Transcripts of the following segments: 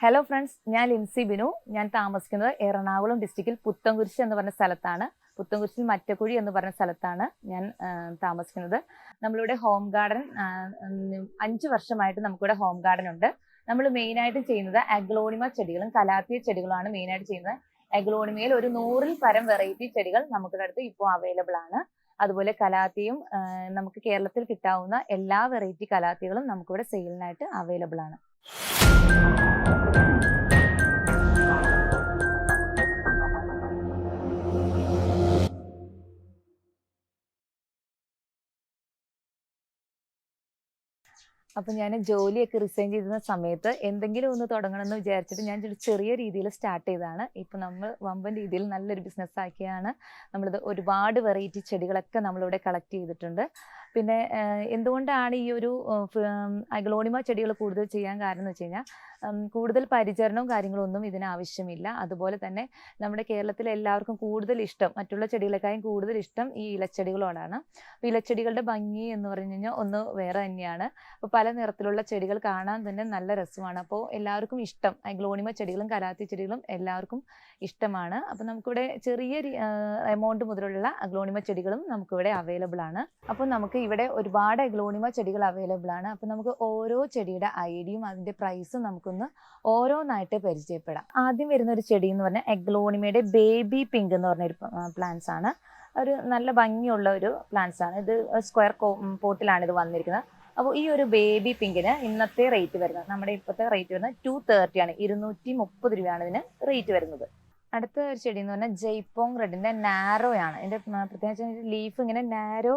Hello friends, ഞാൻ ലിൻസി ബിനു. ഞാൻ താമസിക്കുന്നത് എറണാകുളം ഡിസ്ട്രിക്റ്റിൽ പുത്തൻകുരിശ് എന്ന് പറഞ്ഞ സ്ഥലത്താണ്. പുത്തൻകുരിശിൽ മറ്റക്കുഴി എന്ന് പറഞ്ഞ സ്ഥലത്താണ് ഞാൻ താമസിക്കുന്നത്. നമ്മളിവിടെ ഹോം ഗാർഡൻ 5 വർഷമായിട്ട് നമുക്കിവിടെ ഹോം ഗാർഡൻ ഉണ്ട്. നമ്മൾ മെയിനായിട്ട് ചെയ്യുന്നത് അഗ്ലോണിമ ചെടികളും കലാത്തിയ ചെടികളുമാണ് മെയിനായിട്ട് ചെയ്യുന്നത്. അഗ്ലോണിമയിൽ ഒരു 100ൽ പരം വെറൈറ്റി ചെടികൾ നമുക്കിവിടെ അടുത്ത് ഇപ്പോൾ അവൈലബിൾ ആണ്. അതുപോലെ കലാത്തിയും നമുക്ക് കേരളത്തിൽ കിട്ടാവുന്ന എല്ലാ വെറൈറ്റി കലാത്തികളും നമുക്കിവിടെ സെയിലിനായിട്ട് അവൈലബിൾ ആണ്. അപ്പം ഞാൻ ജോലിയൊക്കെ റിസൈൻ ചെയ്തിരുന്ന സമയത്ത് എന്തെങ്കിലും ഒന്ന് തുടങ്ങണമെന്ന് വിചാരിച്ചിട്ട് ഞാൻ ചെറിയ രീതിയിൽ സ്റ്റാർട്ട് ചെയ്തതാണ്. ഇപ്പം നമ്മൾ വമ്പൻ രീതിയിൽ നല്ലൊരു ബിസിനസ് ആക്കിയാണ്. നമ്മളിത് ഒരുപാട് വെറൈറ്റി ചെടികളൊക്കെ നമ്മളിവിടെ കളക്ട് ചെയ്തിട്ടുണ്ട്. പിന്നെ എന്തുകൊണ്ടാണ് ഈ ഒരു അഗ്ലോണിമ ചെടികൾ കൂടുതൽ ചെയ്യാൻ കാരണം എന്ന് വെച്ച് കഴിഞ്ഞാൽ കൂടുതൽ പരിചരണവും കാര്യങ്ങളും ഒന്നും ഇതിന് ആവശ്യമില്ല. അതുപോലെ തന്നെ നമ്മുടെ കേരളത്തിലെ എല്ലാവർക്കും കൂടുതൽ ഇഷ്ടം, മറ്റുള്ള ചെടികളെക്കാളും കൂടുതൽ ഇഷ്ടം ഈ ഇലച്ചെടികളോടാണ്. അപ്പോൾ ഇലച്ചെടികളുടെ ഭംഗി എന്ന് പറഞ്ഞു കഴിഞ്ഞാൽ ഒന്ന് വേറെ തന്നെയാണ്. അപ്പോൾ പല നിറത്തിലുള്ള ചെടികൾ കാണാൻ തന്നെ നല്ല രസമാണ്. അപ്പോൾ എല്ലാവർക്കും ഇഷ്ടം അഗ്ലോണിമ ചെടികളും കലാത്തി ചെടികളും എല്ലാവർക്കും ഇഷ്ടമാണ്. അപ്പോൾ നമുക്കിവിടെ ചെറിയ എമൗണ്ട് മുതലുള്ള അഗ്ലോണിമ ചെടികളും നമുക്കിവിടെ അവൈലബിൾ ആണ്. അപ്പോൾ നമുക്ക് ഇവിടെ ഒരുപാട് അഗ്ലോണിമ ചെടികൾ അവൈലബിൾ ആണ്. അപ്പോൾ നമുക്ക് ഓരോ ചെടിയുടെ ഐഡിയും അതിൻ്റെ പ്രൈസും നമുക്കൊന്ന് ഓരോന്നായിട്ട് പരിചയപ്പെടാം. ആദ്യം വരുന്ന ഒരു ചെടി എന്ന് പറഞ്ഞാൽ അഗ്ലോണിമയുടെ ബേബി പിങ്ക് എന്ന് പറഞ്ഞൊരു പ്ലാന്റ്സ് ആണ്. ഒരു നല്ല ഭംഗിയുള്ള ഒരു പ്ലാന്റ്സ് ആണ്. ഇത് സ്ക്വയർ പോട്ടിലാണ് ഇത് വന്നിരിക്കുന്നത്. അപ്പോൾ ഈ ഒരു ബേബി പിങ്കിന് ഇന്നത്തെ റേറ്റ് വരുന്നത്, നമ്മുടെ ഇപ്പോഴത്തെ റേറ്റ് വരുന്നത് 230 ആണ്. 230 രൂപയാണ് ഇതിന് റേറ്റ് വരുന്നത്. അടുത്ത ഒരു ചെടി എന്ന് പറഞ്ഞാൽ ജയ്പോങ് റെഡിൻ്റെ നാരോ ആണ്. ഇതിൻ്റെ പ്രത്യേകിച്ച് ലീഫ് ഇങ്ങനെ നാരോ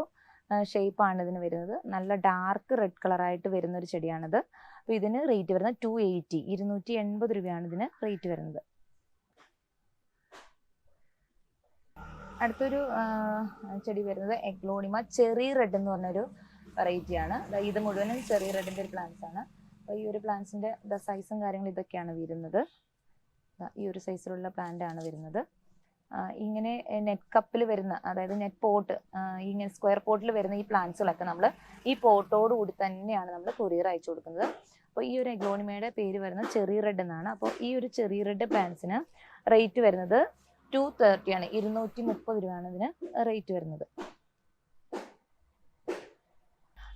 ഷേപ്പാണ് ഇതിന് വരുന്നത്. നല്ല ഡാർക്ക് റെഡ് കളറായിട്ട് വരുന്ന ഒരു ചെടിയാണിത്. അപ്പോൾ ഇതിന് റേറ്റ് വരുന്നത് 280, 280 രൂപയാണ് ഇതിന് റേറ്റ് വരുന്നത്. അടുത്തൊരു ചെടി വരുന്നത് അഗ്ലോണിമ ചെറി റെഡ് എന്ന് പറഞ്ഞൊരു വെറൈറ്റിയാണ്. ഇത് മുഴുവനും ചെറി റെഡിൻ്റെ ഒരു പ്ലാന്റ്സ് ആണ്. അപ്പോൾ ഈ ഒരു പ്ലാന്റ്സിൻ്റെ സൈസും കാര്യങ്ങളും ഇതൊക്കെയാണ് വരുന്നത്. ഈ ഒരു സൈസിലുള്ള പ്ലാന്റ് ആണ് വരുന്നത്. ഇങ്ങനെ നെറ്റ് കപ്പിൽ വരുന്ന, അതായത് നെറ്റ് പോട്ട്, ഇങ്ങനെ സ്ക്വയർ പോട്ടിൽ വരുന്ന ഈ പ്ലാന്റ്സുകളൊക്കെ നമ്മൾ ഈ പോട്ടോട് കൂടി തന്നെയാണ് നമ്മൾ കൊറിയർ അയച്ചു കൊടുക്കുന്നത്. അപ്പോൾ ഈ ഒരു അഗ്ലോണിമയുടെ പേര് വരുന്നത് ചെറി റെഡ് എന്നാണ്. അപ്പോൾ ഈ ഒരു ചെറി റെഡ് പ്ലാന്റ്സിന് റേറ്റ് വരുന്നത് 230 ആണ്. 230 രൂപയാണ് ഇതിന് റേറ്റ് വരുന്നത്.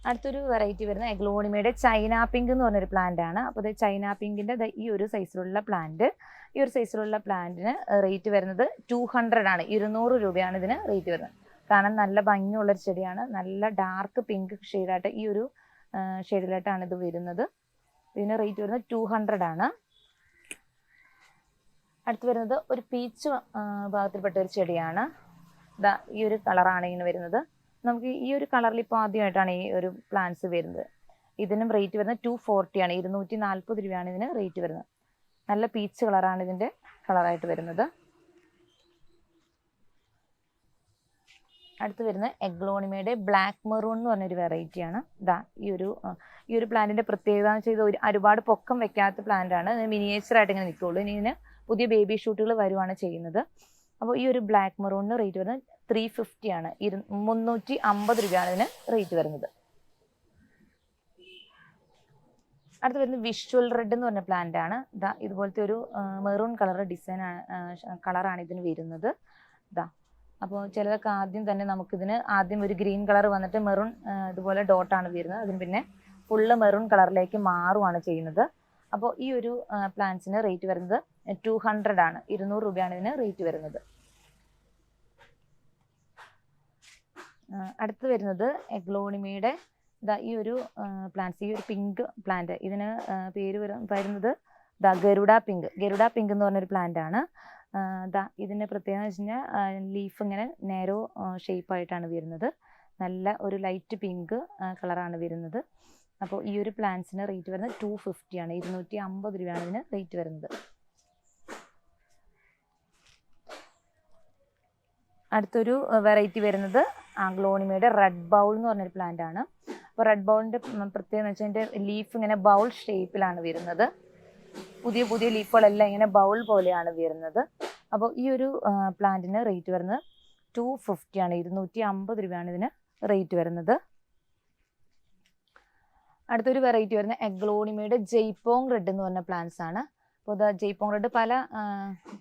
അടുത്തൊരു വെറൈറ്റി വരുന്ന അഗ്ലോണിമയുടെ ചൈന പിങ്ക് എന്ന് പറഞ്ഞൊരു പ്ലാന്റ് ആണ്. അപ്പോൾ ഇത് ചൈന പിങ്കിൻ്റെ ഈ ഒരു സൈസിലുള്ള പ്ലാന്റ്, ഈ ഒരു സൈസിലുള്ള പ്ലാന്റിന് റേറ്റ് വരുന്നത് 200 ആണ്. 200 രൂപയാണ് ഇതിന് റേറ്റ് വരുന്നത്. കാണാൻ നല്ല ഭംഗിയുള്ളൊരു ചെടിയാണ്. നല്ല ഡാർക്ക് പിങ്ക് ഷെയ്ഡായിട്ട് ഈ ഒരു ഷെയ്ഡിലായിട്ടാണ് ഇത് വരുന്നത്. ഇതിന് റേറ്റ് വരുന്നത് 200 ആണ്. അടുത്ത് വരുന്നത് ഒരു പീച്ച് ഭാഗത്തിൽപ്പെട്ട ഒരു ചെടിയാണ്. ഇതാ ഈ ഒരു കളറാണ് ഇങ്ങനെ വരുന്നത്. നമുക്ക് ഈ ഒരു കളറിൽ ഇപ്പോൾ ആദ്യമായിട്ടാണ് ഈ ഒരു പ്ലാന്റ്സ് വരുന്നത്. ഇതിനും റേറ്റ് വരുന്നത് 240 ആണ്. 240 രൂപയാണ് ഇതിന് റേറ്റ് വരുന്നത്. നല്ല പീച്ച് കളറാണ് ഇതിൻ്റെ കളറായിട്ട് വരുന്നത്. അടുത്ത് വരുന്നത് അഗ്ലോണിമയുടെ ബ്ലാക്ക് മെറൂൺ എന്ന് പറഞ്ഞൊരു വെറൈറ്റിയാണ്. ഇതാ ഈ ഒരു പ്ലാന്റിൻ്റെ പ്രത്യേകത എന്ന് വെച്ചാൽ ഒരുപാട് പൊക്കം വെക്കാത്ത പ്ലാന്റ് ആണ്. മിനിയേച്ചറായിട്ട് ഇങ്ങനെ നിൽക്കുകയുള്ളൂ. ഇനി ഇതിന് പുതിയ ബേബി ഷൂട്ടുകൾ വരുവാണ് ചെയ്യുന്നത്. അപ്പോൾ ഈ ഒരു ബ്ലാക്ക് മെറൂണിന് റേറ്റ് വരുന്നത് 350 ആണ്. 350 രൂപയാണ് ഇതിന് റേറ്റ് വരുന്നത്. അടുത്ത് വരുന്നത് വിഷ്വൽ റെഡ് എന്ന് പറഞ്ഞ പ്ലാന്റ് ആണ്. ഇതാ ഇതുപോലത്തെ ഒരു മെറൂൺ കളറാണ് ഇതിന് വരുന്നത്. ഇതാ അപ്പോൾ ചിലതൊക്കെ ആദ്യം തന്നെ നമുക്കിതിന് ആദ്യം ഒരു ഗ്രീൻ കളർ വന്നിട്ട് മെറൂൺ ഇതുപോലെ ഡോട്ടാണ് വരുന്നത്. അതിന് പിന്നെ ഫുള്ള് മെറൂൺ കളറിലേക്ക് മാറുകയാണ് ചെയ്യുന്നത്. അപ്പോൾ ഈ ഒരു പ്ലാന്റ്സിന് റേറ്റ് വരുന്നത് 200 ആണ്. 200 രൂപയാണ് ഇതിന് റേറ്റ് വരുന്നത്. അടുത്ത് വരുന്നത് അഗ്ലോണിമയുടെ ഈ ഒരു പ്ലാന്റ്സ്, ഈ ഒരു പിങ്ക് പ്ലാന്റ്, ഇതിന് പേര് വരുന്നത് ഗരുഡ പിങ്ക്. ഗരുഡ പിങ്ക് എന്ന് പറഞ്ഞൊരു പ്ലാന്റ് ആണ്. ഇതിൻ്റെ പ്രത്യേകത എന്ന് വെച്ച് കഴിഞ്ഞാൽ ലീഫ് ഇങ്ങനെ നേരോ ഷേപ്പായിട്ടാണ് വരുന്നത്. നല്ല ഒരു ലൈറ്റ് പിങ്ക് കളറാണ് വരുന്നത്. അപ്പോൾ ഈ ഒരു പ്ലാന്റ്സിന് റേറ്റ് വരുന്നത് 250 ആണ്. 250 രൂപയാണ് ഇതിന് റേറ്റ് വരുന്നത്. അടുത്തൊരു വെറൈറ്റി വരുന്നത് അഗ്ലോണിമയുടെ റെഡ് ബൗൾ എന്ന് പറഞ്ഞൊരു പ്ലാന്റ് ആണ്. അപ്പോൾ റെഡ് ബൗളിൻ്റെ പ്രത്യേകത എന്ന് വെച്ചാൽ അതിൻ്റെ ലീഫ് ഇങ്ങനെ ബൗൾ ഷേപ്പിലാണ് വരുന്നത്. പുതിയ പുതിയ ലീഫുകളെല്ലാം ഇങ്ങനെ ബൗൾ പോലെയാണ് വരുന്നത്. അപ്പോൾ ഈ ഒരു പ്ലാന്റിന് റേറ്റ് വരുന്നത് 250 ആണ്. 250 രൂപയാണ് ഇതിന് റേറ്റ് വരുന്നത്. അടുത്തൊരു വെറൈറ്റി വരുന്നത് അഗ്ലോണിമയുടെ ജയ്പോങ് റെഡ് എന്ന് പറഞ്ഞ പ്ലാന്റ്സ് ആണ്. അപ്പോൾ ഇതാ ജയ്പോങ് റെഡ് പല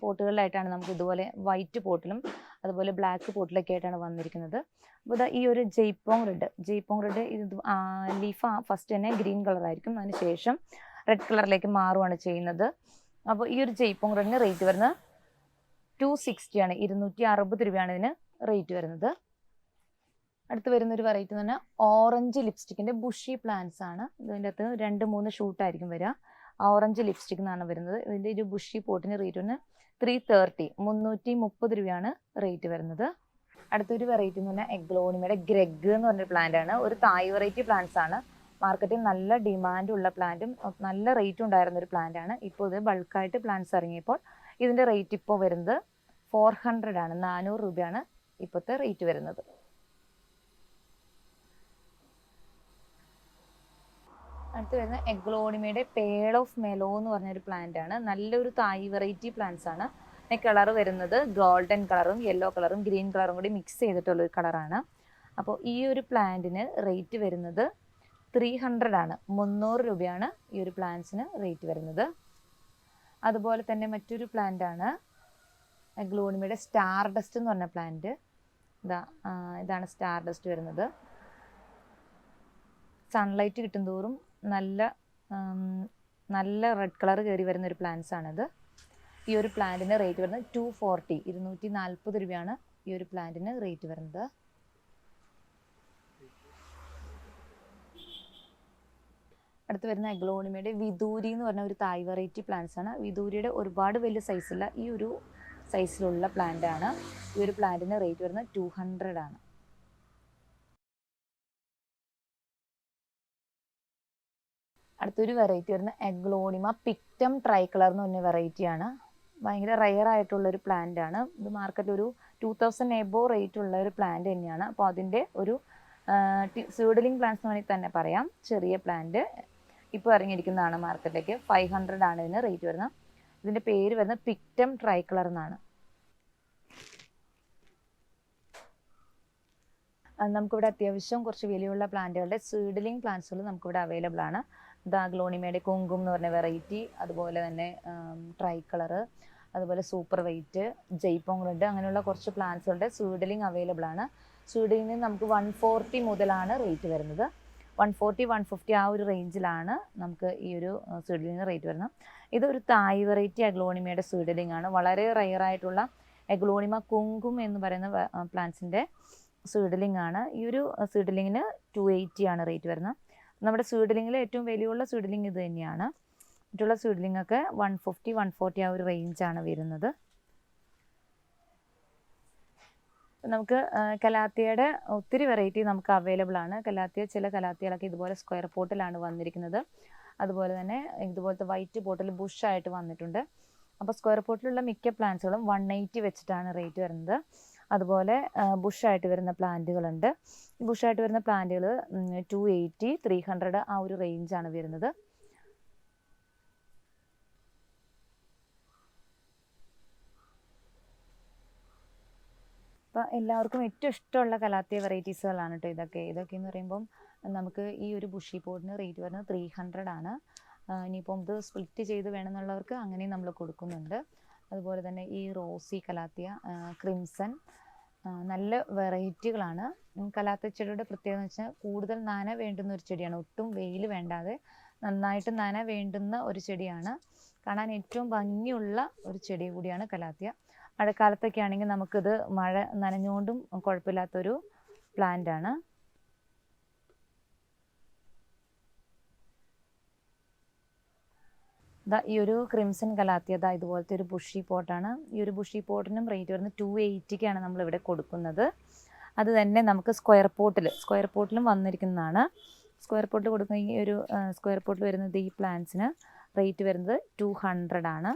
പോട്ടുകളിലായിട്ടാണ് നമുക്ക് ഇതുപോലെ വൈറ്റ് പോട്ടിലും അതുപോലെ ബ്ലാക്ക് പോട്ടിലൊക്കെ ആയിട്ടാണ് വന്നിരിക്കുന്നത്. അപ്പോൾ ഇതാ ഈ ഒരു ജയ്പോങ് റെഡ് ഇത് ലീഫ് ഫസ്റ്റ് തന്നെ ഗ്രീൻ കളറായിരിക്കും, അതിന് ശേഷം റെഡ് കളറിലേക്ക് മാറുകയാണ് ചെയ്യുന്നത്. അപ്പോൾ ഈ ഒരു ജയ്പോങ് റെഡിന് റേറ്റ് വരുന്നത് 260 ആണ്, 260 രൂപയാണ് ഇതിന് റേറ്റ് വരുന്നത്. അടുത്ത് വരുന്നൊരു വെറൈറ്റി എന്ന് പറഞ്ഞാൽ ഓറഞ്ച് ലിപ്സ്റ്റിക്കിൻ്റെ ബുഷി പ്ലാന്റ്സ് ആണ്. ഇതിൻ്റെ അകത്ത് 2-3 ഷൂട്ടായിരിക്കും വരിക. ഓറഞ്ച് ലിപ്സ്റ്റിക് എന്നാണ് വരുന്നത്. ഇതിൻ്റെ ഒരു ബുഷി പോട്ടിന് റേറ്റ് വരുന്നത് 330, 330 രൂപയാണ് റേറ്റ് വരുന്നത്. അടുത്തൊരു വെറൈറ്റി എന്ന് പറഞ്ഞാൽ എഗ്ലോണിമയുടെ ഗ്രെഗ് എന്ന് പറഞ്ഞൊരു പ്ലാന്റ് ആണ്. ഒരു തായ് വെറൈറ്റി പ്ലാന്റ്സ് ആണ്. മാർക്കറ്റിൽ നല്ല ഡിമാൻഡുള്ള പ്ലാന്റും നല്ല റേറ്റും ഉണ്ടായിരുന്ന ഒരു പ്ലാന്റ് ആണ്. ഇപ്പോൾ ഇത് ബൾക്കായിട്ട് പ്ലാന്റ്സ് ഇറങ്ങിയപ്പോൾ ഇതിൻ്റെ റേറ്റ് ഇപ്പോൾ വരുന്നത് 400 ആണ്, 400 രൂപയാണ് ഇപ്പോഴത്തെ റേറ്റ് വരുന്നത്. അടുത്ത് വരുന്ന എഗ്ലോണിമയുടെ പേൾ ഓഫ് മെലോ എന്ന് പറഞ്ഞൊരു പ്ലാന്റ് ആണ്. നല്ലൊരു തായ് വെറൈറ്റി പ്ലാന്റ്സ് ആണ്. കളർ വരുന്നത് ഗോൾഡൻ കളറും യെല്ലോ കളറും ഗ്രീൻ കളറും കൂടി മിക്സ് ചെയ്തിട്ടുള്ളൊരു കളറാണ്. അപ്പോൾ ഈ ഒരു പ്ലാന്റിന് റേറ്റ് വരുന്നത് 300 ആണ്, 300 രൂപയാണ് ഈ ഒരു പ്ലാന്റ്സിന് റേറ്റ് വരുന്നത്. അതുപോലെ തന്നെ മറ്റൊരു പ്ലാന്റ് ആണ് എഗ്ലോണിമയുടെ സ്റ്റാർ ഡസ്റ്റ് എന്ന് പറഞ്ഞ പ്ലാന്റ്. ഇതാണ് സ്റ്റാർ ഡസ്റ്റ് വരുന്നത്. സൺലൈറ്റ് കിട്ടും തോറും നല്ല റെഡ് കളർ കയറി വരുന്ന ഒരു പ്ലാന്റ്സ് ആണിത്. ഈ ഒരു പ്ലാന്റിന് റേറ്റ് വരുന്നത് 240, 240 രൂപയാണ് ഈ ഒരു പ്ലാന്റിന് റേറ്റ് വരുന്നത്. അടുത്ത് വരുന്ന എഗ്ലോണിമയുടെ വിദൂരി എന്ന് പറഞ്ഞ ഒരു തായ് വെറൈറ്റി പ്ലാന്റ്സ് ആണ്. വിദൂരിയുടെ ഒരുപാട് വലിയ സൈസുള്ള ഈ ഒരു സൈസിലുള്ള പ്ലാന്റ് ആണ്. ഈ ഒരു പ്ലാന്റിന് റേറ്റ് വരുന്നത് 200 ആണ്. അടുത്തൊരു വെറൈറ്റി വരുന്ന എഗ്ലോണിമ പിക്റ്റം ട്രൈ കളർ എന്ന് പറഞ്ഞ വെറൈറ്റിയാണ്. ഭയങ്കര റയർ ആയിട്ടുള്ളൊരു പ്ലാന്റ് ആണ്. ഇത് മാർക്കറ്റിൽ ഒരു 2000 എബോ റേറ്റ് ഉള്ള ഒരു പ്ലാന്റ് തന്നെയാണ്. അപ്പോൾ അതിൻ്റെ ഒരു സീഡ്ലിംഗ് പ്ലാന്റ്സ് എന്ന് വേണമെങ്കിൽ തന്നെ പറയാം. ചെറിയ പ്ലാന്റ് ഇപ്പോൾ ഇറങ്ങിയിരിക്കുന്നതാണ് മാർക്കറ്റിലേക്ക്. 500 ആണ് ഇതിന് റേറ്റ് വരുന്നത്. ഇതിൻ്റെ പേര് വരുന്നത് പിക്റ്റം ട്രൈ കളർ എന്നാണ്. നമുക്കിവിടെ അത്യാവശ്യം കുറച്ച് വിലയുള്ള പ്ലാന്റുകളുടെ സീഡ്ലിംഗ് പ്ലാന്റ്സുകൾ നമുക്കിവിടെ അവൈലബിൾ ആണ്. എഗ്ലോണിമയുടെ കുങ്കും എന്ന് പറഞ്ഞ വെറൈറ്റി, അതുപോലെ തന്നെ ട്രൈ കളറ്, അതുപോലെ സൂപ്പർ വൈറ്റ്, ജയ്പോങ് റെഡ്, അങ്ങനെയുള്ള കുറച്ച് പ്ലാന്റ്സുകളുടെ സീഡ്ലിംഗ് അവൈലബിൾ ആണ്. സീഡ്ലിംഗിന് നമുക്ക് 140 മുതലാണ് റേറ്റ് വരുന്നത്. 140, 150 ആ ഒരു റേഞ്ചിലാണ് നമുക്ക് ഈ ഒരു സീഡ്ലിംഗ് റേറ്റ് വരുന്നത്. ഇതൊരു തായ് വെറൈറ്റി എഗ്ലോണിമയുടെ സീഡ്ലിംഗ് ആണ്. വളരെ റയർ ആയിട്ടുള്ള എഗ്ലോണിമ കുങ്കും എന്ന് പറയുന്ന പ്ലാന്റ്സിൻ്റെ സീഡ്ലിംഗ് ആണ്. ഈ ഒരു സീഡ്ലിങ്ങിന് 280 ആണ് റേറ്റ് വരുന്നത്. നമ്മുടെ സീഡ്ലിങ്ങിൽ ഏറ്റവും വിലയുള്ള സീഡ്ലിംഗ് ഇത് തന്നെയാണ്. മറ്റുള്ള സീഡ്ലിംഗ് ഒക്കെ 150, 140 ആ ഒരു റേഞ്ചാണ് വരുന്നത്. നമുക്ക് കലാത്തിയുടെ ഒത്തിരി വെറൈറ്റി നമുക്ക് അവൈലബിൾ ആണ്. ചില കലാത്തികളൊക്കെ ഇതുപോലെ സ്ക്വയർ പോട്ടിലാണ് വന്നിരിക്കുന്നത്. അതുപോലെ തന്നെ ഇതുപോലത്തെ വൈറ്റ് പോട്ടിൽ ബുഷായിട്ട് വന്നിട്ടുണ്ട്. അപ്പോൾ സ്ക്വയർ പോട്ടിലുള്ള മിക്ക പ്ലാന്റ്സുകളും 180 വെച്ചിട്ടാണ് റേറ്റ് വരുന്നത്. അതുപോലെ ബുഷായിട്ട് വരുന്ന പ്ലാന്റുകളുണ്ട്. ബുഷായിട്ട് വരുന്ന പ്ലാന്റുകൾ 280, 300 ആ ഒരു റേഞ്ചാണ് വരുന്നത്. അപ്പോൾ എല്ലാവർക്കും ഏറ്റവും ഇഷ്ടമുള്ള കലാത്തിയ വെറൈറ്റീസുകളാണ് കേട്ടോ ഇതൊക്കെ. എന്ന് പറയുമ്പം നമുക്ക് ഈ ഒരു ബുഷി പോട്ടിന് റേറ്റ് വരുന്നത് 300 ആണ്. ഇനിയിപ്പം ഇത് സ്പ്ലിറ്റ് ചെയ്ത് വേണമെന്നുള്ളവർക്ക് അങ്ങനെയും നമ്മൾ കൊടുക്കുന്നുണ്ട്. അതുപോലെ തന്നെ ഈ റോസി കലാത്തിയ, ക്രിംസൺ, നല്ല വെറൈറ്റികളാണ്. കലാത്തിയ ചെടിയുടെ പ്രത്യേകത എന്ന് വെച്ചാൽ കൂടുതൽ നന വേണ്ടുന്ന ഒരു ചെടിയാണ്. ഒട്ടും വെയിൽ വേണ്ടാതെ നന്നായിട്ട് നന വേണ്ടുന്ന ഒരു ചെടിയാണ്. കാണാൻ ഏറ്റവും ഭംഗിയുള്ള ഒരു ചെടി കൂടിയാണ് കലാത്തിയ. മഴക്കാലത്തൊക്കെ ആണെങ്കിൽ നമുക്കിത് മഴ നനഞ്ഞുകൊണ്ടും കുഴപ്പമില്ലാത്തൊരു പ്ലാന്റ് ആണ്. ഈ ഒരു ക്രിംസൺ കലാത്തിയ ഇതുപോലത്തെ ഒരു ബുഷി പോട്ടാണ്. ഈ ഒരു ബുഷി പോട്ടിനും റേറ്റ് വരുന്നത് 280ക്കാണ് നമ്മളിവിടെ കൊടുക്കുന്നത്. അത് തന്നെ നമുക്ക് സ്ക്വയർ പോട്ടിലും വന്നിരിക്കുന്നതാണ്. സ്ക്വയർ പോട്ടിൽ കൊടുക്കുന്ന ഈ ഒരു സ്ക്വയർ പോട്ടിൽ വരുന്നത് ഈ പ്ലാന്റ്സിന് റേറ്റ് വരുന്നത് 200 ആണ്.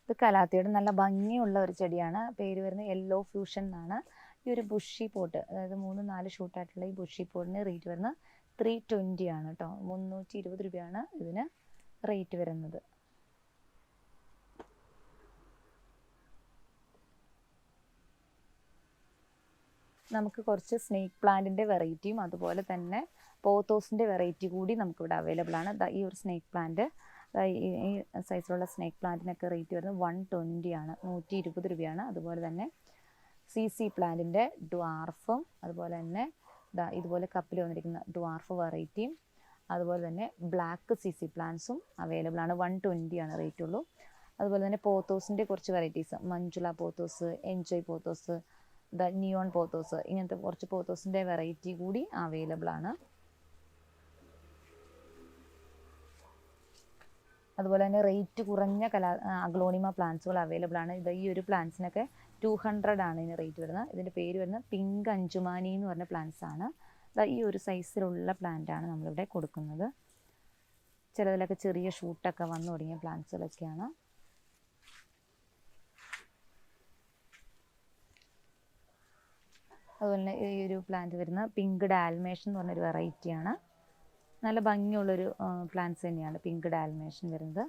ഇത് കലാത്തിയുടെ നല്ല ഭംഗിയുള്ള ഒരു ചെടിയാണ്. പേര് വരുന്നത് യെല്ലോ ഫ്യൂഷൻ എന്നാണ്. ഈ ഒരു ബുഷി പോട്ട്, അതായത് 3-4 ഷൂട്ടായിട്ടുള്ള ഈ ബുഷി പോട്ടിന് റേറ്റ് വരുന്നത് 320 ആണ് കേട്ടോ. 320 രൂപയാണ് ഇതിന് റേറ്റ് വരുന്നത്. നമുക്ക് കുറച്ച് സ്നേക്ക് പ്ലാന്റിൻ്റെ വെറൈറ്റിയും അതുപോലെ തന്നെ പോത്തോസിൻ്റെ വെറൈറ്റി കൂടി നമുക്കിവിടെ അവൈലബിൾ ആണ്. ഈ ഒരു സ്നേക്ക് പ്ലാന്റ്, ഈ സൈസിലുള്ള സ്നേക്ക് പ്ലാന്റിനൊക്കെ റേറ്റ് വരുന്നത് 120 ആണ്, 120 രൂപയാണ്. അതുപോലെ തന്നെ CC പ്ലാന്റിൻ്റെ ഡ്വാർഫും അതുപോലെ തന്നെ ഇതുപോലെ കപ്പിൽ വന്നിരിക്കുന്ന ഡ്വാർഫ് വെറൈറ്റിയും അതുപോലെ തന്നെ ബ്ലാക്ക് CC പ്ലാന്റ്സും അവൈലബിൾ ആണ്. 120 ആണ് റേറ്റ് ഉള്ളൂ. അതുപോലെ തന്നെ പോത്തോസിൻ്റെ കുറച്ച് varieties, Manjula pothos, enjoy pothos, neon pothos, ഇങ്ങനത്തെ കുറച്ച് പോത്തോസിൻ്റെ വെറൈറ്റി കൂടി അവൈലബിൾ ആണ്. അതുപോലെ തന്നെ റേറ്റ് കുറഞ്ഞ അഗ്ലോണിമ പ്ലാന്റ്സുകൾ അവൈലബിൾ ആണ്. ഈ ഒരു പ്ലാന്റ്സിനൊക്കെ 200 ആണ് ഇതിന് റേറ്റ് വരുന്നത്. ഇതിൻ്റെ പേര് വരുന്നത് പിങ്ക് അഞ്ചുമാനി എന്ന് പറഞ്ഞ പ്ലാന്റ്സ് ആണ്. ഈ ഒരു സൈസിലുള്ള പ്ലാന്റാണ് നമ്മളിവിടെ കൊടുക്കുന്നത്. ചിലതിലൊക്കെ ചെറിയ ഷൂട്ടൊക്കെ വന്നു തുടങ്ങിയ പ്ലാന്റ്സുകളൊക്കെയാണ്. അതുപോലെ തന്നെ ഈ ഒരു പ്ലാന്റ് വരുന്ന പിങ്ക് ഡാൽമേഷൻ എന്ന് പറഞ്ഞൊരു വെറൈറ്റിയാണ്. നല്ല ഭംഗിയുള്ളൊരു പ്ലാന്റ്സ് തന്നെയാണ് പിങ്ക് ഡാൽമേഷൻ വരുന്നത്.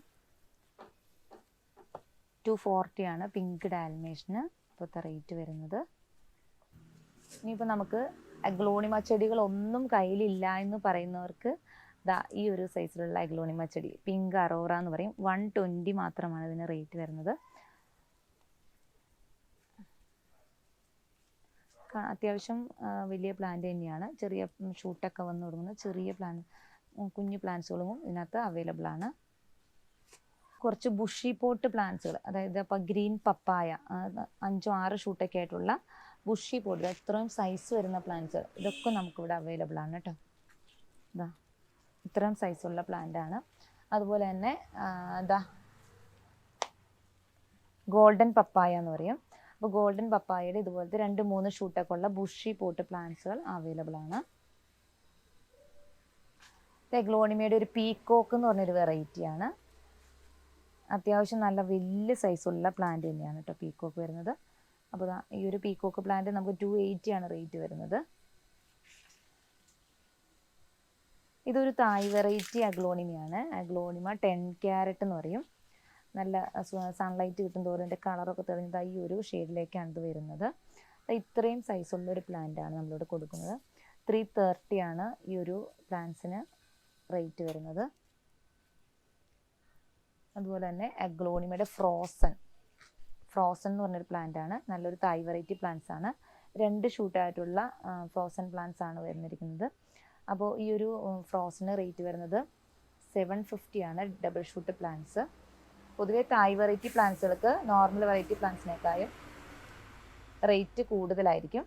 240 ആണ് പിങ്ക് ഡാൽമേഷന് ഇപ്പോഴത്തെ റേറ്റ് വരുന്നത്. ഇനിയിപ്പോൾ നമുക്ക് അഗ്ലോണിമ ചെടികളൊന്നും കയ്യിലില്ല എന്ന് പറയുന്നവർക്ക് ഈ ഒരു സൈസിലുള്ള അഗ്ലോണിമ ചെടി പിങ്ക് അറോറ എന്ന് പറയും. 120 മാത്രമാണ് ഇതിന് റേറ്റ് വരുന്നത്. അത്യാവശ്യം വലിയ പ്ലാന്റ് തന്നെയാണ്. ചെറിയ ഷൂട്ടൊക്കെ വന്ന് തുടങ്ങുന്ന ചെറിയ കുഞ്ഞു പ്ലാന്റ്സുകളും ഇതിനകത്ത് അവൈലബിൾ ആണ്. കുറച്ച് ബുഷി പോട്ട് പ്ലാന്റ്സുകൾ, അതായത് ഇപ്പോൾ ഗ്രീൻ പപ്പായ 5-6 ഷൂട്ടൊക്കെ ആയിട്ടുള്ള ബുഷി പോട്ട്, ഇത്രയും സൈസ് വരുന്ന പ്ലാന്റ്സുകൾ, ഇതൊക്കെ നമുക്കിവിടെ അവൈലബിൾ ആണ് കേട്ടോ. ഇത്രയും സൈസുള്ള പ്ലാന്റ് ആണ്. അതുപോലെ തന്നെ ഗോൾഡൻ പപ്പായ എന്ന് പറയും. അപ്പോൾ ഗോൾഡൻ പപ്പായയുടെ ഇതുപോലത്തെ 2-3 ഷൂട്ടൊക്കെ ഉള്ള ബുഷി പോട്ട് പ്ലാന്റ്സുകൾ അവൈലബിൾ ആണ്. അഗ്ലോണിമയുടെ ഒരു പീക്കോക്ക് എന്ന് പറഞ്ഞൊരു വെറൈറ്റിയാണ്. അത്യാവശ്യം നല്ല വലിയ സൈസുള്ള പ്ലാന്റ് തന്നെയാണ് കേട്ടോ പീക്കോക്ക് വരുന്നത്. അപ്പോൾ ഈ ഒരു പീക്കോക്ക് പ്ലാന്റ് നമുക്ക് 280 ആണ് റേറ്റ് വരുന്നത്. ഇതൊരു തായ് വെറൈറ്റി അഗ്ലോണിമയാണ്. അഗ്ലോണിമ 10 ക്യാരറ്റ് എന്ന് പറയും. നല്ല സൺലൈറ്റ് കിട്ടും തോറും ഇതിൻ്റെ കളറൊക്കെ തെളിഞ്ഞത് ഈ ഒരു ഷെയ്ഡിലേക്കാണ് ഇത് വരുന്നത്. ഇത്രയും സൈസുള്ളൊരു പ്ലാന്റാണ് നമ്മളിവിടെ കൊടുക്കുന്നത്. 330 ആണ് ഈ ഒരു പ്ലാന്റ്സിന് റേറ്റ് വരുന്നത്. അതുപോലെ തന്നെ അഗ്ലോണിമയുടെ ഫ്രോസൺ എന്ന് പറഞ്ഞൊരു പ്ലാന്റ് ആണ്. നല്ലൊരു തായ് വെറൈറ്റി പ്ലാന്റ്സ് ആണ്. 2 ഷൂട്ടായിട്ടുള്ള ഫ്രോസൺ പ്ലാന്റ്സ് ആണ് വരുന്നിരിക്കുന്നത്. അപ്പോൾ ഈ ഒരു ഫ്രോസന് റേറ്റ് വരുന്നത് 750 ആണ് ഡബിൾ ഷൂട്ട് പ്ലാന്റ്സ്. പൊതുവെ Thai variety പ്ലാന്റ്സുകൾക്ക് normal variety പ്ലാന്റ്സിനേക്കാളും rate കൂടുതലായിരിക്കും.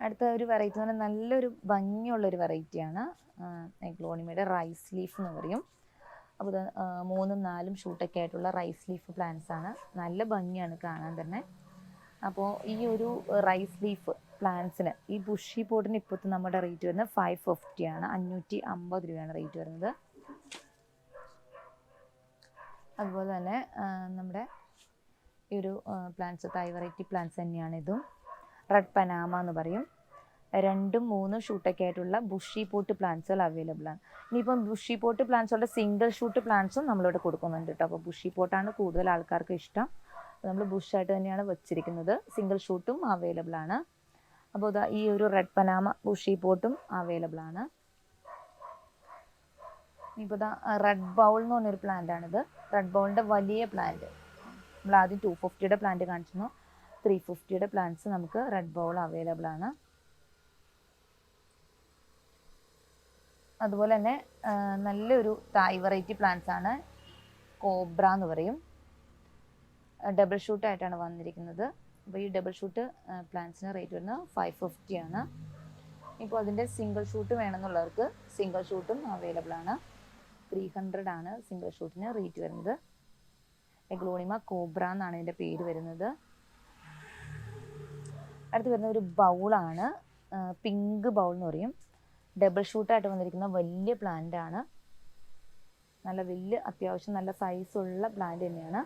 അടുത്ത ഒരു വെറൈറ്റി എന്ന് പറഞ്ഞാൽ നല്ലൊരു ഭംഗിയുള്ളൊരു വെറൈറ്റിയാണ് അഗ്ലോണിമയുടെ റൈസ് ലീഫ് എന്ന് പറയും. അപ്പോൾ 3-4 ഷൂട്ടൊക്കെ ആയിട്ടുള്ള റൈസ് ലീഫ് പ്ലാന്റ്സ് ആണ്. നല്ല ഭംഗിയാണ് കാണാൻ തന്നെ. അപ്പോൾ ഈ ഒരു റൈസ് ലീഫ് പ്ലാന്റ്സിന് ഈ ബുഷി പോട്ടിന് ഇപ്പോഴത്തെ നമ്മുടെ റേറ്റ് വരുന്നത് 550 ആണ്, 550 രൂപയാണ് റേറ്റ് വരുന്നത്. അതുപോലെ തന്നെ നമ്മുടെ ഈ ഒരു പ്ലാന്റ്സ് തായ് വെറൈറ്റി പ്ലാന്റ്സ് തന്നെയാണ് ഇതും. റെഡ് പനാമ എന്ന് പറയും. 2-3 ഷൂട്ടൊക്കെ ആയിട്ടുള്ള ബുഷി പോട്ട് പ്ലാന്റ്സുകൾ അവൈലബിൾ ആണ്. ഇനിയിപ്പം ബുഷി പോട്ട് പ്ലാന്റ്സുകളുടെ സിംഗിൾ ഷൂട്ട് പ്ലാന്റ്സും നമ്മളിവിടെ കൊടുക്കുന്നുണ്ട് കേട്ടോ. അപ്പോൾ ബുഷി പോട്ടാണ് കൂടുതൽ ആൾക്കാർക്ക് ഇഷ്ടം. നമ്മൾ ബുഷായിട്ട് തന്നെയാണ് വെച്ചിരിക്കുന്നത്. സിംഗിൾ ഷൂട്ടും അവൈലബിൾ ആണ്. അപ്പോൾ ഈ ഒരു റെഡ് പനാമ ബുഷി പോട്ടും അവൈലബിൾ ആണ്. ഇപ്പോൾ റെഡ് ബൗൾ എന്ന് പറഞ്ഞൊരു പ്ലാന്റ് ആണിത്. റെഡ് ബൗളിൻ്റെ വലിയ പ്ലാന്റ് നമ്മൾ ആദ്യം 250യുടെ പ്ലാന്റ് കാണിച്ചിരുന്നു. 350യുടെ പ്ലാന്റ്സ് നമുക്ക് റെഡ് ബൗൾ അവൈലബിൾ ആണ്. അതുപോലെ തന്നെ നല്ലൊരു തായ് വെറൈറ്റി പ്ലാന്റ്സ് ആണ്. കോബ്ര എന്ന് പറയും. ഡബിൾ ഷൂട്ടായിട്ടാണ് വന്നിരിക്കുന്നത്. അപ്പോൾ ഈ ഡബിൾ ഷൂട്ട് പ്ലാന്റ്സിന് റേറ്റ് വരുന്നത് 550 ആണ്. ഇപ്പോൾ അതിൻ്റെ സിംഗിൾ ഷൂട്ട് വേണമെന്നുള്ളവർക്ക് സിംഗിൾ ഷൂട്ടും അവൈലബിൾ ആണ്. 300 ആണ് സിംഗിൾ ഷൂട്ടിന് റേറ്റ് വരുന്നത്. അഗ്ലോണിമ കോബ്ര എന്നാണ് ഇതിൻ്റെ പേര് വരുന്നത്. അടുത്ത് വരുന്ന ഒരു ബൗളാണ്, പിങ്ക് ബൗൾ എന്ന് പറയും. ഡബിൾ ഷൂട്ടായിട്ട് വന്നിരിക്കുന്ന വലിയ പ്ലാന്റ് ആണ്. നല്ല വലിയ അത്യാവശ്യം നല്ല സൈസുള്ള പ്ലാന്റ് തന്നെയാണ്.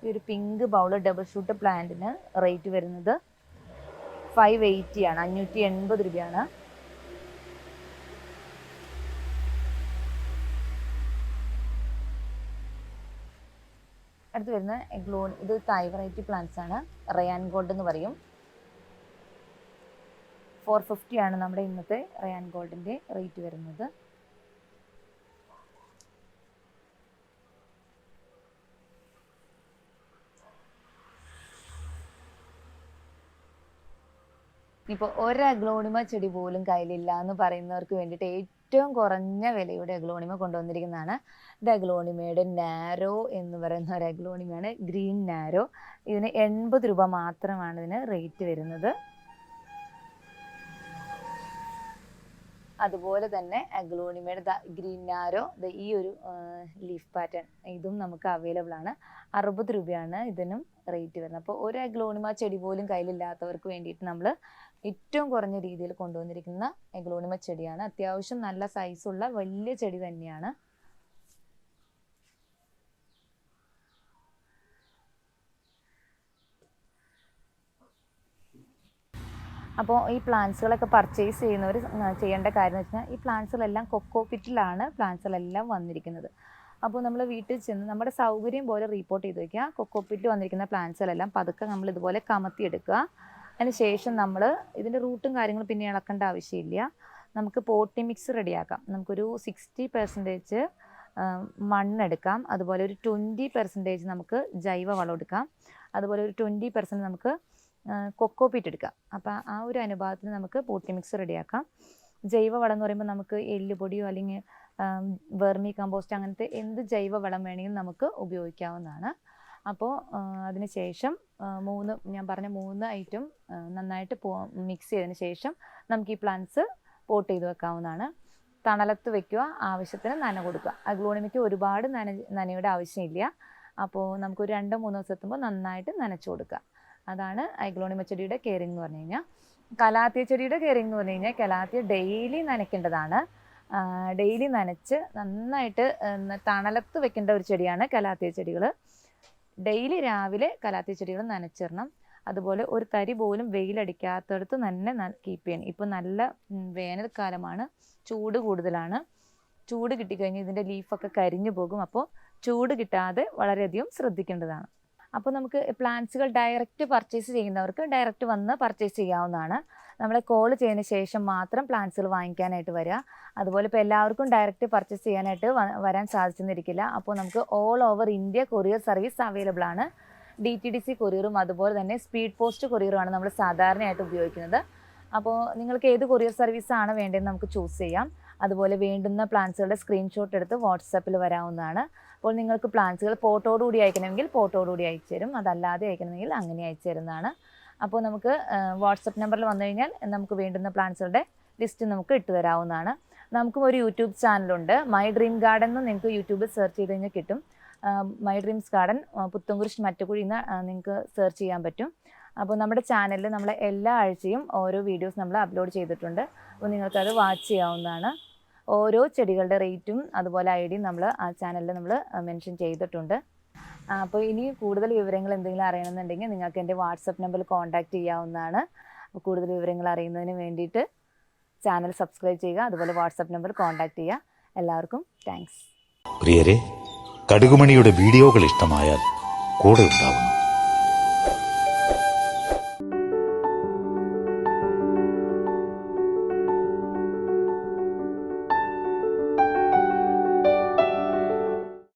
ഈ ഒരു പിങ്ക് ബൗൾ ഡബിൾ ഷൂട്ട് പ്ലാന്റിന് റേറ്റ് വരുന്നത് 580 ആണ്, 580 രൂപയാണ്. അടുത്ത് വരുന്ന ഇത് തായ് വെറൈറ്റി പ്ലാന്റ്സ് ആണ്. റയാൻ ഗോൾഡ് എന്ന് പറയും. 450 ആണ് നമ്മുടെ ഇന്നത്തെ റയാൻ ഗോൾഡിൻ്റെ റേറ്റ് വരുന്നത്. ഇപ്പോൾ ഒരു അഗ്ലോണിമ ചെടി പോലും കയ്യിലില്ല എന്ന് പറയുന്നവർക്ക് വേണ്ടിയിട്ട് ഏറ്റവും കുറഞ്ഞ വിലയുടെ അഗ്ലോണിമ കൊണ്ടുവന്നിരിക്കുന്നതാണ്. ഇത് അഗ്ലോണിമയുടെ നാരോ എന്ന് പറയുന്ന ഒരു അഗ്ലോണിമയാണ്, ഗ്രീൻ നാരോ. ഇതിന് 80 രൂപ മാത്രമാണ് ഇതിന് റേറ്റ് വരുന്നത്. അതുപോലെ തന്നെ അഗ്ലോണിമയുടെ ഗ്രീൻ നാരോ ഈ ഒരു ലീഫ് പാറ്റേൺ ഇതും നമുക്ക് അവൈലബിൾ ആണ്. 60 രൂപയാണ് ഇതിനും റേറ്റ് വരുന്നത്. അപ്പോൾ ഒരു അഗ്ലോണിമ ചെടി പോലും കയ്യിലില്ലാത്തവർക്ക് വേണ്ടിയിട്ട് നമ്മൾ ഏറ്റവും കുറഞ്ഞ രീതിയിൽ കൊണ്ടുവന്നിരിക്കുന്ന അഗ്ലോണിമ ചെടിയാണ്. അത്യാവശ്യം നല്ല സൈസുള്ള വലിയ ചെടി തന്നെയാണ്. അപ്പോൾ ഈ പ്ലാന്റ്സുകളൊക്കെ പർച്ചേസ് ചെയ്യുന്നവർ ചെയ്യേണ്ട കാര്യം എന്ന് വെച്ചാൽ ഈ പ്ലാന്റ്സുകളെല്ലാം കൊക്കോ പിറ്റിലാണ് പ്ലാന്റ്സുകളെല്ലാം വന്നിരിക്കുന്നത്. അപ്പോൾ നമ്മൾ വീട്ടിൽ ചെന്ന് നമ്മുടെ സൗകര്യം പോലെ റീപ്പോർട്ട് ചെയ്ത് വയ്ക്കുക. കൊക്കോ പിറ്റിൽ വന്നിരിക്കുന്ന പ്ലാന്റ്സുകളെല്ലാം പതുക്കെ നമ്മൾ ഇതുപോലെ കമത്തിയെടുക്കുക. അതിന് ശേഷം നമ്മൾ ഇതിൻ്റെ റൂട്ടും കാര്യങ്ങളും പിന്നെ ഇളക്കേണ്ട ആവശ്യമില്ല. നമുക്ക് പോട്ടി മിക്സ് റെഡിയാക്കാം. നമുക്കൊരു 60% മണ്ണെടുക്കാം. അതുപോലെ ഒരു 20% നമുക്ക് ജൈവ വളം എടുക്കാം. അതുപോലെ ഒരു 20% നമുക്ക് കൊക്കോ പീറ്റ് എടുക്കാം. അപ്പോൾ ആ ഒരു അനുപാതത്തിന് നമുക്ക് പോട്ടി മിക്സ് റെഡിയാക്കാം. ജൈവ വളം എന്ന് പറയുമ്പോൾ നമുക്ക് എല്ലുപൊടിയോ അല്ലെങ്കിൽ വെർമി കമ്പോസ്റ്റ് അങ്ങനത്തെ എന്ത് ജൈവ വളം വേണമെങ്കിലും നമുക്ക് ഉപയോഗിക്കാവുന്നതാണ്. അപ്പോൾ അതിന് ശേഷം ഞാൻ പറഞ്ഞ 3 ഐറ്റം നന്നായിട്ട് മിക്സ് ചെയ്തതിന് ശേഷം നമുക്ക് ഈ പ്ലാന്റ്സ് പോട്ട് ചെയ്ത് വെക്കാവുന്നതാണ്. തണലത്ത് വെക്കുക, ആവശ്യത്തിന് നന കൊടുക്കുക. അഗ്ലോണിമയ്ക്ക് ഒരുപാട് നനയുടെ ആവശ്യമില്ല. അപ്പോൾ നമുക്കൊരു 2-3 ദിവസം എത്തുമ്പോൾ നന്നായിട്ട് നനച്ചു കൊടുക്കുക. അതാണ് അഗ്ലോണിമ ചെടിയുടെ കെയറിങ് എന്ന് പറഞ്ഞു കഴിഞ്ഞാൽ. കലാത്തിയ ചെടിയുടെ കെയറിങ് എന്ന് പറഞ്ഞു കഴിഞ്ഞാൽ കലാത്തിയ ഡെയിലി നനയ്ക്കേണ്ടതാണ്. ഡെയിലി നനച്ച് നന്നായിട്ട് തണലത്ത് വെക്കേണ്ട ഒരു ചെടിയാണ് കലാത്തിയ ചെടികൾ. ഡെയിലി രാവിലെ കലാത്തിയ ചെടികൾ നനച്ചിടണം. അതുപോലെ ഒരു തരി പോലും വെയിലടിക്കാത്തടത്ത് തന്നെ കീപ്പ് ചെയ്യണം. ഇപ്പോൾ നല്ല വേനൽക്കാലമാണ്, ചൂട് കൂടുതലാണ്. ചൂട് കിട്ടിക്കഴിഞ്ഞാൽ ഇതിൻ്റെ ലീഫൊക്കെ കരിഞ്ഞു പോകും. അപ്പോൾ ചൂട് കിട്ടാതെ വളരെയധികം ശ്രദ്ധിക്കേണ്ടതാണ്. അപ്പോൾ നമുക്ക് പ്ലാന്റ്സുകൾ ഡയറക്റ്റ് പർച്ചേസ് ചെയ്യുന്നവർക്ക് ഡയറക്റ്റ് വന്ന് പർച്ചേസ് ചെയ്യാവുന്നതാണ്. നമ്മളെ കോൾ ചെയ്തതിന് ശേഷം മാത്രം പ്ലാന്റ്സുകൾ വാങ്ങിക്കാനായിട്ട് വരിക. അതുപോലെ ഇപ്പോൾ എല്ലാവർക്കും ഡയറക്റ്റ് പർച്ചേസ് ചെയ്യാനായിട്ട് വരാൻ സാധിച്ചെന്നിരിക്കില്ല. അപ്പോൾ നമുക്ക് all over India courier service available ആണ്. DTDC കൊറിയറും അതുപോലെ തന്നെ സ്പീഡ് പോസ്റ്റ് കൊറിയറുമാണ് നമ്മൾ സാധാരണയായിട്ട് ഉപയോഗിക്കുന്നത്. അപ്പോൾ നിങ്ങൾക്ക് ഏത് കൊറിയർ സർവീസാണ് വേണ്ടതെന്ന് നമുക്ക് ചൂസ് ചെയ്യാം. അതുപോലെ വേണ്ടുന്ന പ്ലാന്റ്സുകളുടെ സ്ക്രീൻഷോട്ട് എടുത്ത് വാട്സാപ്പിൽ വരാവുന്നതാണ്. അപ്പോൾ നിങ്ങൾക്ക് പ്ലാന്റ്സുകൾ ഫോട്ടോടുകൂടി അയക്കണമെങ്കിൽ ഫോട്ടോടുകൂടി അയച്ചു തരും. അതല്ലാതെ അയക്കണമെങ്കിൽ അങ്ങനെ അയച്ചു തരുന്നതാണ്. അപ്പോൾ നമുക്ക് വാട്സപ്പ് നമ്പറിൽ വന്നു കഴിഞ്ഞാൽ നമുക്ക് വേണ്ടുന്ന പ്ലാന്റ്സുകളുടെ ലിസ്റ്റ് നമുക്ക് ഇട്ട് തരാവുന്നതാണ്. നമുക്കും ഒരു യൂട്യൂബ് ചാനലുണ്ട്, മൈ ഡ്രീം ഗാർഡൻ എന്ന് നിങ്ങൾക്ക് യൂട്യൂബിൽ സെർച്ച് ചെയ്ത് കഴിഞ്ഞാൽ കിട്ടും. My dreams garden Puthencruz Mattakuzhi എന്ന് നിങ്ങൾക്ക് സെർച്ച് ചെയ്യാൻ പറ്റും. അപ്പോൾ നമ്മുടെ ചാനലിൽ നമ്മൾ എല്ലാ ആഴ്ചയും ഓരോ വീഡിയോസ് നമ്മൾ അപ്ലോഡ് ചെയ്തിട്ടുണ്ട്. അപ്പോൾ നിങ്ങൾക്കത് വാച്ച് ചെയ്യാവുന്നതാണ്. ഓരോ ചെടികളുടെ റേറ്റും അതുപോലെ ഐഡിയും നമ്മൾ ആ ചാനലിൽ നമ്മൾ മെൻഷൻ ചെയ്തിട്ടുണ്ട്. അപ്പോൾ ഇനി കൂടുതൽ വിവരങ്ങൾ എന്തെങ്കിലും അറിയണമെന്നുണ്ടെങ്കിൽ നിങ്ങൾക്ക് എൻ്റെ വാട്സപ്പ് നമ്പറിൽ കോൺടാക്റ്റ് ചെയ്യാവുന്നതാണ്. കൂടുതൽ വിവരങ്ങൾ അറിയുന്നതിന് വേണ്ടിയിട്ട് ചാനൽ സബ്സ്ക്രൈബ് ചെയ്യുക. അതുപോലെ വാട്സപ്പ് നമ്പർ കോൺടാക്റ്റ് ചെയ്യുക. എല്ലാവർക്കും താങ്ക്സ്. പ്രിയരെ, കടുകുമണിയുടെ വീഡിയോകൾ ഇഷ്ടമായാൽ കൂടെ ഉണ്ടാവുന്നു.